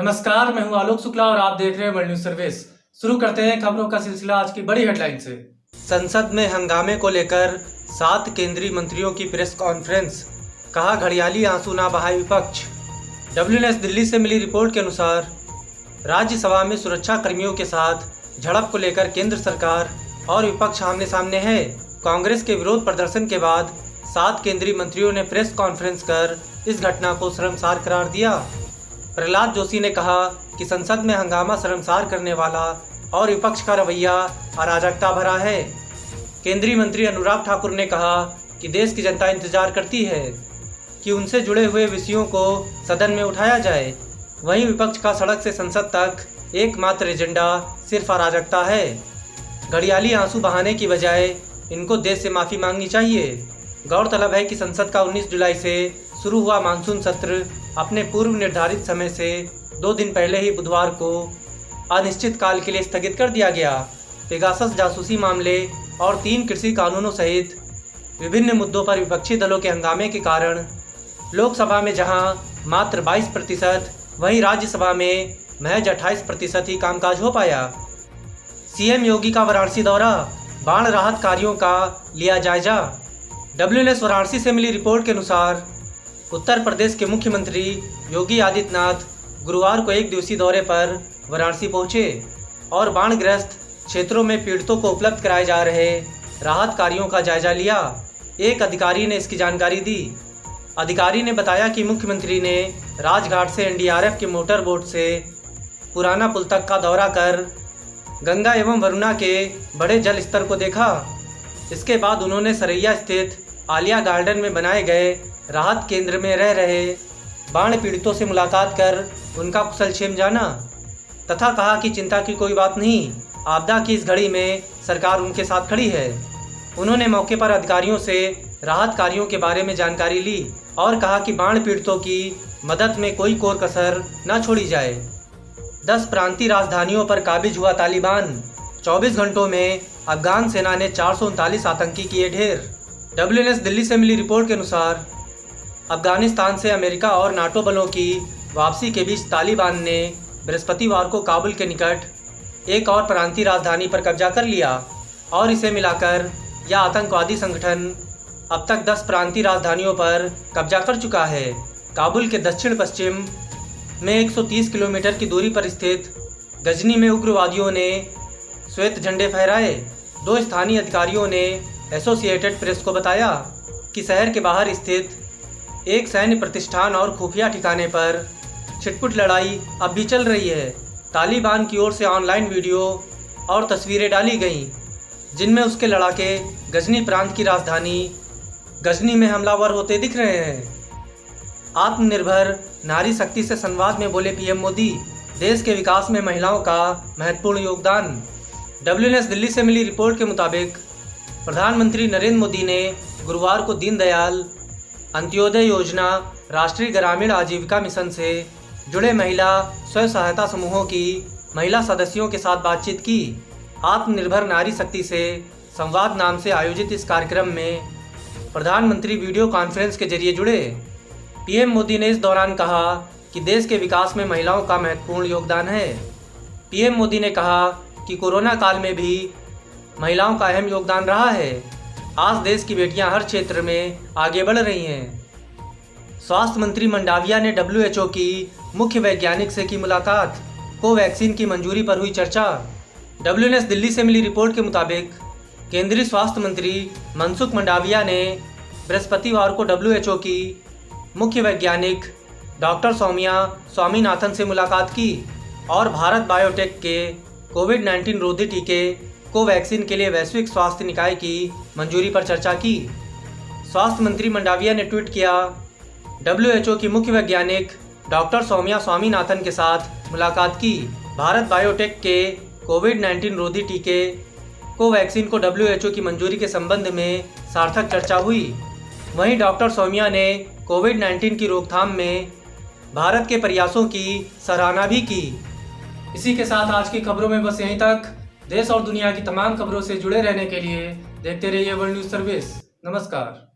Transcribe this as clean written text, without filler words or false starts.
नमस्कार, मैं हूं आलोक शुक्ला और आप देख रहे हैं वर्ल्ड न्यूज सर्विस। शुरू करते हैं खबरों का सिलसिला आज की बड़ी हेडलाइन से। संसद में हंगामे को लेकर 7 केंद्रीय मंत्रियों की प्रेस कॉन्फ्रेंस, कहा घड़ियाली आंसू ना बहाए विपक्ष। WNS दिल्ली से मिली रिपोर्ट के अनुसार राज्यसभा में सुरक्षा कर्मियों के साथ झड़प को लेकर केंद्र सरकार और विपक्ष आमने सामने है। कांग्रेस के विरोध प्रदर्शन के बाद 7 केंद्रीय मंत्रियों ने प्रेस कॉन्फ्रेंस कर इस घटना को शर्मसार करार दिया। प्रहलाद जोशी ने कहा कि संसद में हंगामा शर्मसार करने वाला और विपक्ष का रवैया अराजकता भरा है। केंद्रीय मंत्री अनुराग ठाकुर ने कहा कि देश की जनता इंतजार करती है कि उनसे जुड़े हुए विषयों को सदन में उठाया जाए। वहीं विपक्ष का सड़क से संसद तक एकमात्र एजेंडा सिर्फ अराजकता है। घड़ियाली आंसू बहाने की बजाय इनको देश से माफ़ी मांगनी चाहिए। गौरतलब है कि संसद का 19 जुलाई से शुरू हुआ मानसून सत्र अपने पूर्व निर्धारित समय से 2 दिन पहले ही बुधवार को अनिश्चित काल के लिए स्थगित कर दिया गया। पेगासस जासूसी मामले और 3 कृषि कानूनों सहित विभिन्न मुद्दों पर विपक्षी दलों के हंगामे के कारण लोकसभा में जहां मात्र 22% वहीं राज्यसभा में महज 28% ही कामकाज हो पाया। सीएम योगी का वाराणसी दौरा, बाढ़ राहत कार्यों का लिया जायजा। WNS वाराणसी से मिली रिपोर्ट के अनुसार उत्तर प्रदेश के मुख्यमंत्री योगी आदित्यनाथ गुरुवार को 1 दिवसीय दौरे पर वाराणसी पहुंचे और बाढ़ग्रस्त क्षेत्रों में पीड़ितों को उपलब्ध कराए जा रहे राहत कार्यों का जायजा लिया। एक अधिकारी ने इसकी जानकारी दी। अधिकारी ने बताया कि मुख्यमंत्री ने राजघाट से NDRF के मोटर बोट से पुराना पुल तक का दौरा कर गंगा एवं वरुणा के बड़े जल स्तर को देखा। इसके बाद उन्होंने सरैया स्थित आलिया गार्डन में बनाए गए राहत केंद्र में रह रहे बाढ़ पीड़ितों से मुलाकात कर उनका कुशलक्षेम जाना तथा कहा कि चिंता की कोई बात नहीं, आपदा की इस घड़ी में सरकार उनके साथ खड़ी है। उन्होंने मौके पर अधिकारियों से राहत कार्यों के बारे में जानकारी ली और कहा कि बाढ़ पीड़ितों की मदद में कोई कोर कसर न छोड़ी जाए। 10 प्रांतीय राजधानियों पर काबिज हुआ तालिबान, 24 घंटों में अफगान सेना ने 439 आतंकी किए ढेर। WNS दिल्ली से मिली रिपोर्ट के अनुसार अफगानिस्तान से अमेरिका और नाटो बलों की वापसी के बीच तालिबान ने बृहस्पतिवार को काबुल के निकट एक और प्रांतीय राजधानी पर कब्जा कर लिया और इसे मिलाकर यह आतंकवादी संगठन अब तक 10 प्रांतीय राजधानियों पर कब्जा कर चुका है। काबुल के दक्षिण पश्चिम में 130 किलोमीटर की दूरी पर स्थित गजनी में उग्रवादियों ने श्वेत झंडे फहराए। 2 स्थानीय अधिकारियों ने एसोसिएटेड प्रेस को बताया कि शहर के बाहर स्थित एक सैन्य प्रतिष्ठान और खुफिया ठिकाने पर छिटपुट लड़ाई अब भी चल रही है। तालिबान की ओर से ऑनलाइन वीडियो और तस्वीरें डाली गईं, जिनमें उसके लड़ाके गजनी प्रांत की राजधानी गजनी में हमलावर होते दिख रहे हैं। आत्मनिर्भर नारी शक्ति से संवाद में बोले PM मोदी, देश के विकास में महिलाओं का महत्वपूर्ण योगदान। WNS दिल्ली से मिली रिपोर्ट के मुताबिक प्रधानमंत्री नरेंद्र मोदी ने गुरुवार को दीनदयाल अंत्योदय योजना राष्ट्रीय ग्रामीण आजीविका मिशन से जुड़े महिला स्वयं सहायता समूहों की महिला सदस्यों के साथ बातचीत की। आत्मनिर्भर नारी शक्ति से संवाद नाम से आयोजित इस कार्यक्रम में प्रधानमंत्री वीडियो कॉन्फ्रेंस के जरिए जुड़े। PM मोदी ने इस दौरान कहा कि देश के विकास में महिलाओं का महत्वपूर्ण योगदान है। PM मोदी ने कहा कि कोरोना काल में भी महिलाओं का अहम योगदान रहा है। आज देश की बेटियां हर क्षेत्र में आगे बढ़ रही हैं। स्वास्थ्य मंत्री मंडाविया ने WHO की मुख्य वैज्ञानिक से की मुलाकात, कोवैक्सीन की मंजूरी पर हुई चर्चा। WNS दिल्ली से मिली रिपोर्ट के मुताबिक केंद्रीय स्वास्थ्य मंत्री मनसुख मंडाविया ने बृहस्पतिवार को WHO की मुख्य वैज्ञानिक डॉक्टर सौम्या स्वामीनाथन से मुलाकात की और भारत बायोटेक के कोविड-19 रोधी टीके कोवैक्सीन के लिए वैश्विक स्वास्थ्य निकाय की मंजूरी पर चर्चा की। स्वास्थ्य मंत्री मंडाविया ने ट्वीट किया, WHO की मुख्य वैज्ञानिक डॉक्टर सौम्या स्वामीनाथन के साथ मुलाकात की। भारत बायोटेक के कोविड-19 रोधी टीके कोवैक्सीन को WHO की मंजूरी के संबंध में सार्थक चर्चा हुई। वहीं डॉक्टर सौम्या ने कोविड-19 की रोकथाम में भारत के प्रयासों की सराहना भी की। इसी के साथ आज की खबरों में बस यहीं तक। देश और दुनिया की तमाम खबरों से जुड़े रहने के लिए देखते रहिए वर्ल्ड न्यूज सर्विस। नमस्कार।